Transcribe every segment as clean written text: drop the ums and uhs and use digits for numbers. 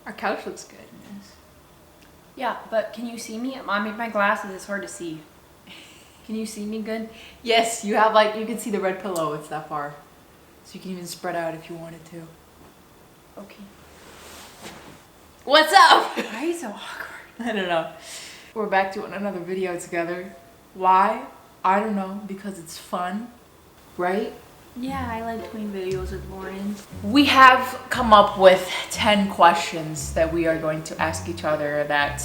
Our couch looks good. Yeah, but can you see me? I mean, my glasses, it's hard to see. Can you see me good? Yes, you have like, you can see the red pillow, it's that far. So you can even spread out if you wanted to. Okay. What's up? Why are you so awkward? I don't know. We're back to another video together. Why? I don't know, because it's fun, right? Yeah, I like doing videos with Lauren. We have come up with 10 questions that we are going to ask each other that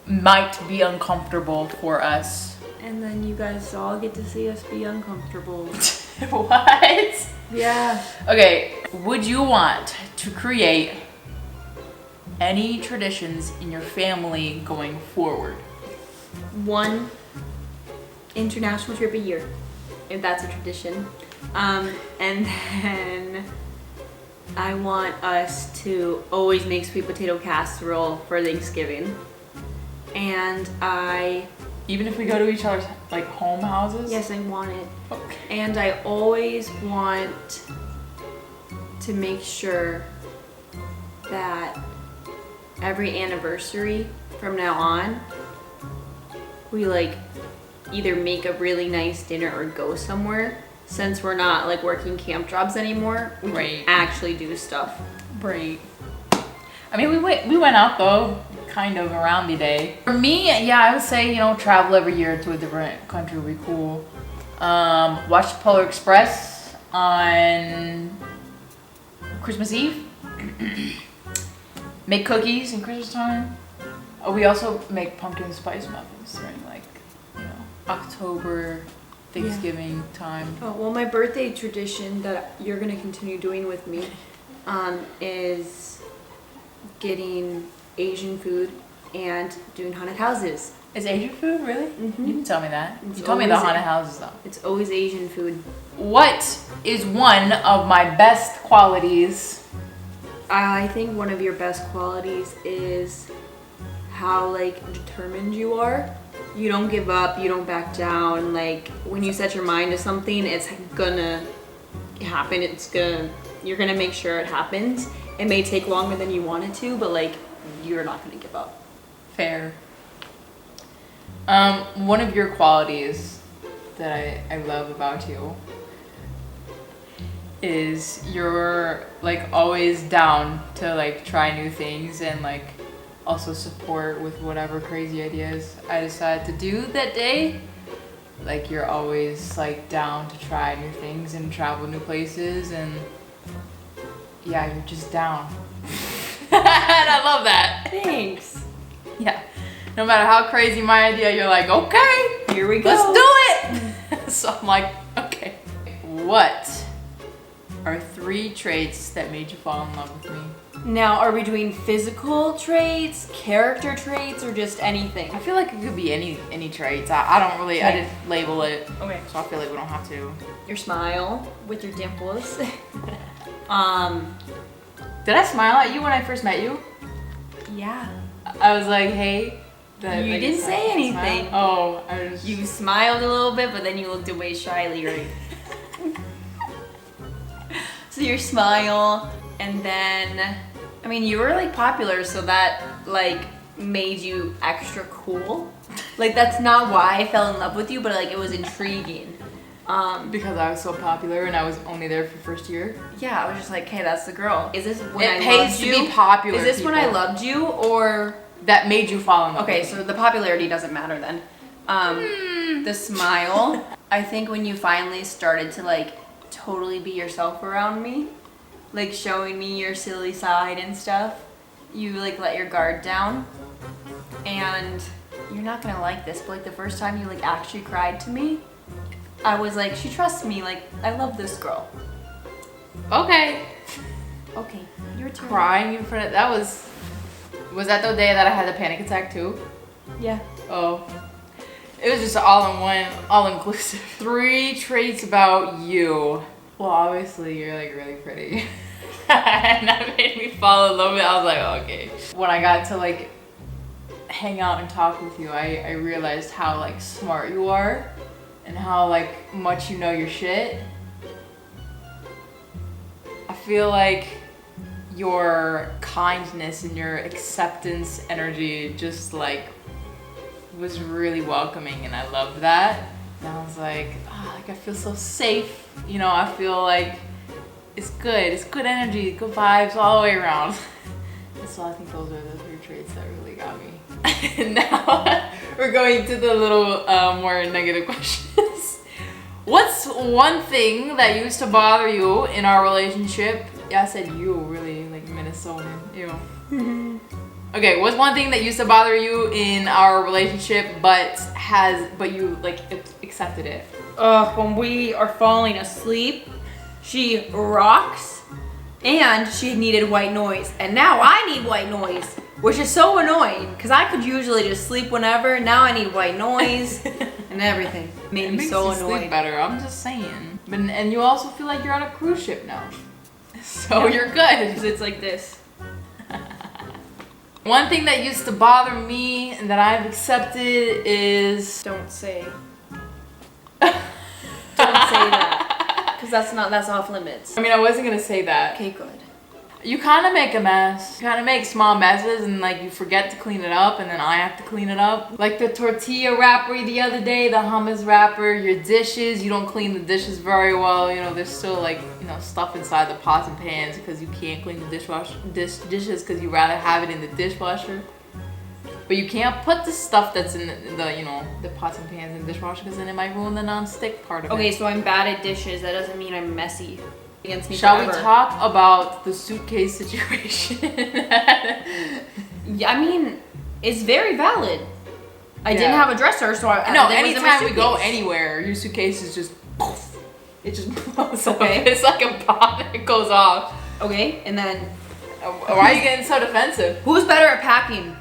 might be uncomfortable for us. And then you guys all get to see us be uncomfortable. What? Yeah. Okay, would you want to create any traditions in your family going forward? One international trip a year, if that's a tradition. And then I want us to always make sweet potato casserole for Thanksgiving. And Even if we go to each other's like home houses? yes, I want it. Okay. And I always want to make sure that every anniversary from now on, we like either make a really nice dinner or go somewhere. Since we're not like working camp jobs anymore, we can actually do stuff. Right. I mean, we went out though, kind of around the day. For me, yeah, I would say, you know, travel every year to a different country would be cool. Watch Polar Express on Christmas Eve. Make cookies in Christmas time. Oh, we also make pumpkin spice muffins during like, you know, October, Thanksgiving time. Oh, well, my birthday tradition that you're gonna continue doing with me is getting Asian food and doing haunted houses. Is Asian food really? Mm-hmm. You can tell me that. It's You told me the always haunted houses though. It's always Asian food. What is one of my best qualities? I think one of your best qualities is how like determined you are. You don't give up, you don't back down. Like when you set your mind to something, it's gonna happen. You're gonna make sure it happens. It may take longer than you want it to, but like you're not gonna give up. Fair. One of your qualities that I love about you is you're like always down to like try new things and like also support with whatever crazy ideas I decide to do that day. Like you're always like down to try new things and travel new places, and yeah, you're just down. And I love that. Thanks. Yeah. No matter how crazy my idea, you're like, okay, Here we go. let's do it. So I'm like, okay. What are 3 traits that made you fall in love with me? Now, are we doing physical traits, character traits, or just anything? I feel like it could be any traits. I don't really, I didn't label it. Okay. So I feel like we don't have to. Your smile with your dimples. Did I smile at you when I first met you? Yeah. I was like, hey. You didn't say anything. Oh, I was. You smiled a little bit, but then you looked away shyly, right? So your smile, and then, I mean, you were like popular, so that like made you extra cool. Like that's not why I fell in love with you, but like it was intriguing. Because I was so popular and I was only there for first year. Yeah, I was just like, hey, that's the girl. Is this when It I pays loved to you? be popular. Is this when I people. loved you, or That made you fall in love. okay? with me. So the popularity doesn't matter then. The smile. I think when you finally started to like totally be yourself around me, like showing me your silly side and stuff, you like let your guard down. And you're not gonna like this, but like the first time you like actually cried to me, I was like, she trusts me. Like I love this girl. Okay. Okay, your turn. Crying in front of that was that the day that I had the panic attack too? Yeah. Oh. It was just all in one, all inclusive. 3 traits about you. Well, obviously you're like really pretty. And that made me fall in love with it. I was like, oh, okay. When I got to like hang out and talk with you, I realized how like smart you are and how like much you know your shit. I feel like your kindness and your acceptance energy just like was really welcoming, and I loved that. And I was like, like I feel so safe. You know, I feel like it's good energy, good vibes all the way around. So I think those are the 3 traits that really got me. And now we're going to the little more negative questions. What's one thing that used to bother you in our relationship? Yeah, I said you, really, like Minnesotan. Ew. Okay, what's one thing that used to bother you in our relationship, but you like accepted it? When we are falling asleep, she rocks, and she needed white noise, and now I need white noise, which is so annoying because I could usually just sleep whenever. Now I need white noise and everything. Made me so annoyed. Sleep better. I'm just saying. And you also feel like you're on a cruise ship now, so you're good. It's like this. One thing that used to bother me and that I've accepted is don't say that, because that's off limits. I mean, I wasn't gonna say that. Okay, good. You kind of make a mess. You kind of make small messes, and like you forget to clean it up, and then I have to clean it up. Like the tortilla wrapper the other day, the hummus wrapper, your dishes. You don't clean the dishes very well. You know, there's still like, you know, stuff inside the pots and pans because you can't clean the dishes because you rather have it in the dishwasher. But you can't put the stuff that's in the you know, the pots and pans in the dishwasher because then it might ruin the non-stick part of it. Okay, so I'm bad at dishes. That doesn't mean I'm messy. Against me Shall forever. we talk about the suitcase situation? Yeah, I mean, it's very valid. I didn't have a dresser, so anytime we go anywhere, your suitcase is just poof, it just blows up. It's like a bomb. It goes off. Okay, and then why are you getting so defensive? Who's better at packing?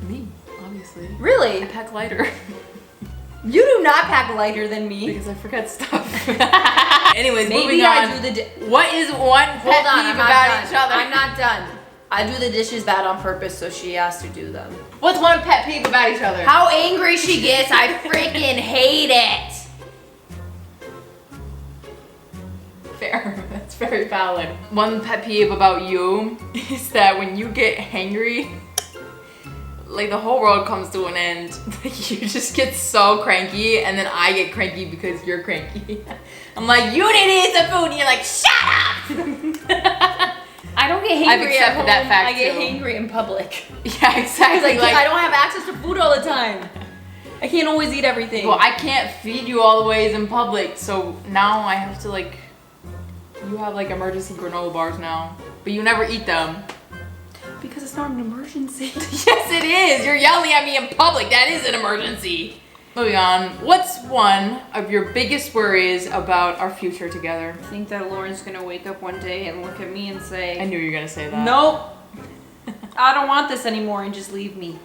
Me, obviously. Really? I pack lighter. You do not pack lighter than me. Because I forget stuff. Anyways, maybe moving on. I do the. What is one pet peeve about each other? I'm not done. I do the dishes bad on purpose, so she has to do them. What's one pet peeve about each other? How angry she gets, I freaking hate it. Fair. That's very valid. One pet peeve about you is that when you get hangry, like the whole world comes to an end. You just get so cranky, and then I get cranky because you're cranky. I'm like, you need to eat some food, and you're like, shut up! I don't get hangry I've accepted at home. that fact I get too. hangry in public. Yeah, exactly. Like I don't have access to food all the time. I can't always eat everything. Well, I can't feed you all the ways in public, so now I have to like, you have like emergency granola bars now, but you never eat them. Because it's not an emergency. Yes, it is. You're yelling at me in public. That is an emergency. Moving on. What's one of your biggest worries about our future together? I think that Lauren's gonna wake up one day and look at me and say, I knew you were gonna say that. nope, I don't want this anymore, and just leave me.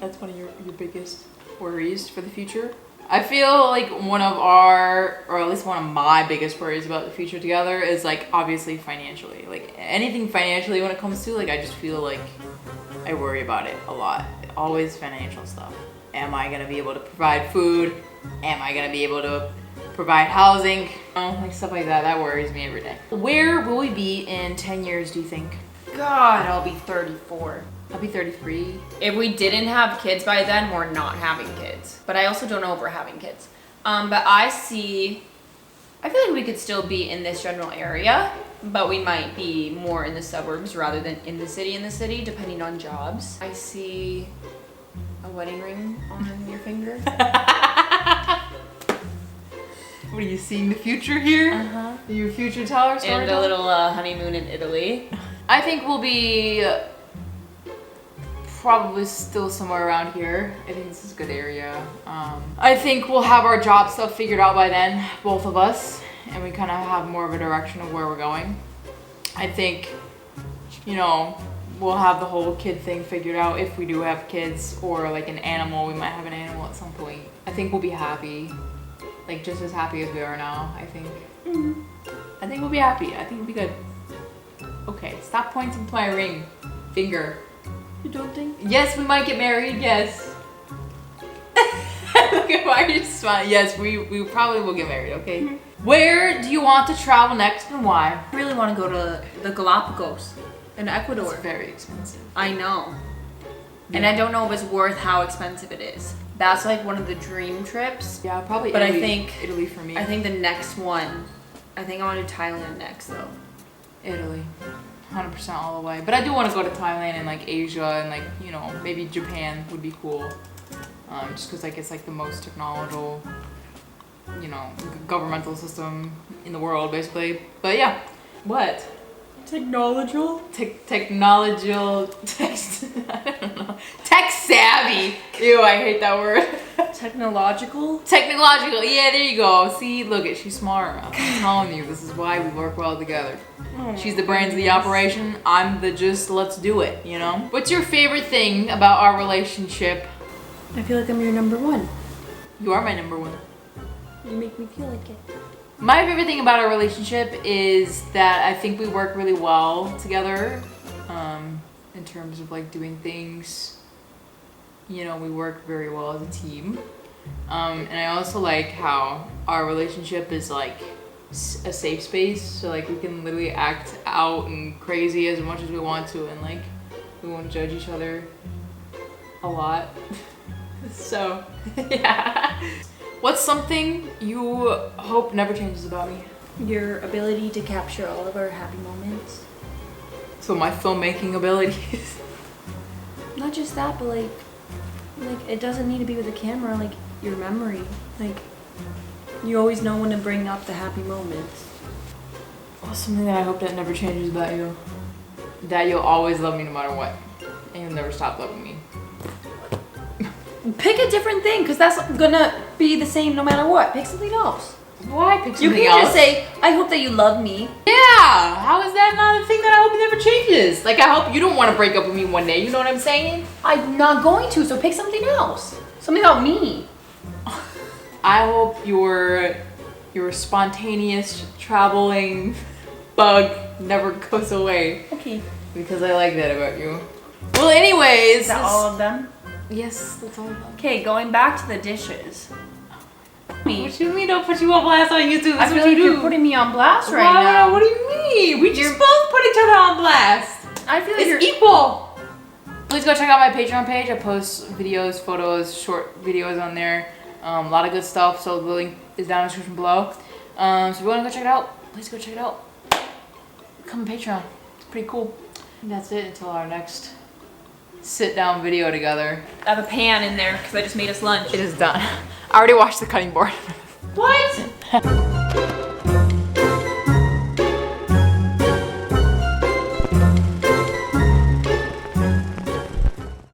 That's one of your biggest worries for the future? I feel like one of our, or at least one of my biggest worries about the future together is like obviously financially. Like anything financially when it comes to, like I just feel like I worry about it a lot. Always financial stuff. Am I gonna be able to provide food? Am I gonna be able to provide housing? Like stuff like that. That worries me every day. Where will we be in 10 years, do you think? God, I'll be 34. I'll be 33. If we didn't have kids by then, we're not having kids. But I also don't know if we're having kids. But I feel like we could still be in this general area, but we might be more in the suburbs rather than in the city, depending on jobs. I see a wedding ring on your finger. What are you seeing the future here? Uh-huh. Your future teller story? And a little honeymoon in Italy. I think we'll be probably still somewhere around here. I think this is a good area. I think we'll have our job stuff figured out by then, both of us, and we kind of have more of a direction of where we're going. I think, you know, we'll have the whole kid thing figured out if we do have kids, or like an animal. We might have an animal at some point. I think we'll be happy, like just as happy as we are now, I think. Mm-hmm. I think we'll be happy. I think we'll be good. Okay, stop pointing to my ring finger. You don't think? Yes, we might get married, yes. Look at why you're smiling. Yes, we probably will get married, okay? Where do you want to travel next and why? I really want to go to the Galapagos in Ecuador. It's very expensive. I know. Yeah. And I don't know if it's worth how expensive it is. That's like one of the dream trips. Yeah, probably But Italy. I think Italy for me. I think the next one, I think I want to do Thailand next though. Italy. 100% all the way. But I do want to go to Thailand and like Asia and like, you know, maybe Japan would be cool. Just because like it's like the most technological, you know, governmental system in the world basically. But yeah. What? Technological? Technological text. I don't know. Tech savvy. Ew, I hate that word. Technological? Technological. Yeah, there you go. See, look it. She's smart. I'm telling you, this is why we work well together. Oh, She's the brains of the operation. I'm the just let's do it, you know? What's your favorite thing about our relationship? I feel like I'm your number one. You are my number one. You make me feel like it. My favorite thing about our relationship is that I think we work really well together, in terms of like doing things. You know, we work very well as a team. And I also like how our relationship is like a safe space. So like we can literally act out and crazy as much as we want to, and like we won't judge each other a lot. So yeah. What's something you hope never changes about me? Your ability to capture all of our happy moments. So my filmmaking abilities. Not just that, but like it doesn't need to be with a camera, like your memory. Like you always know when to bring up the happy moments. What's something that I hope that never changes about you? That you'll always love me no matter what. And you'll never stop loving me. Pick a different thing, because that's gonna be the same no matter what. Pick something else. Why pick something You can't else? just say, I hope that you love me. Yeah! How is that not a thing that I hope never changes? Like, I hope you don't want to break up with me one day, you know what I'm saying? I'm not going to, so pick something else. Something about me. I hope your spontaneous traveling bug never goes away. Okay. Because I like that about you. Well, anyways. Is that all of them? Yes, that's all of them. Okay, going back to the dishes. What you mean don't put you on blast on YouTube? I That's feel what like you do. you're putting me on blast right Why? now. What do you mean? We just both put each other on blast. I feel like It's equal. Please go check out my Patreon page. I post videos, photos, short videos on there. A lot of good stuff. So the link is down in the description below. So if you want to go check it out, please go check it out. Come on Patreon. It's pretty cool. And that's it until our next sit down video together. I have a pan in there because I just made us lunch. It is done. I already washed the cutting board. What?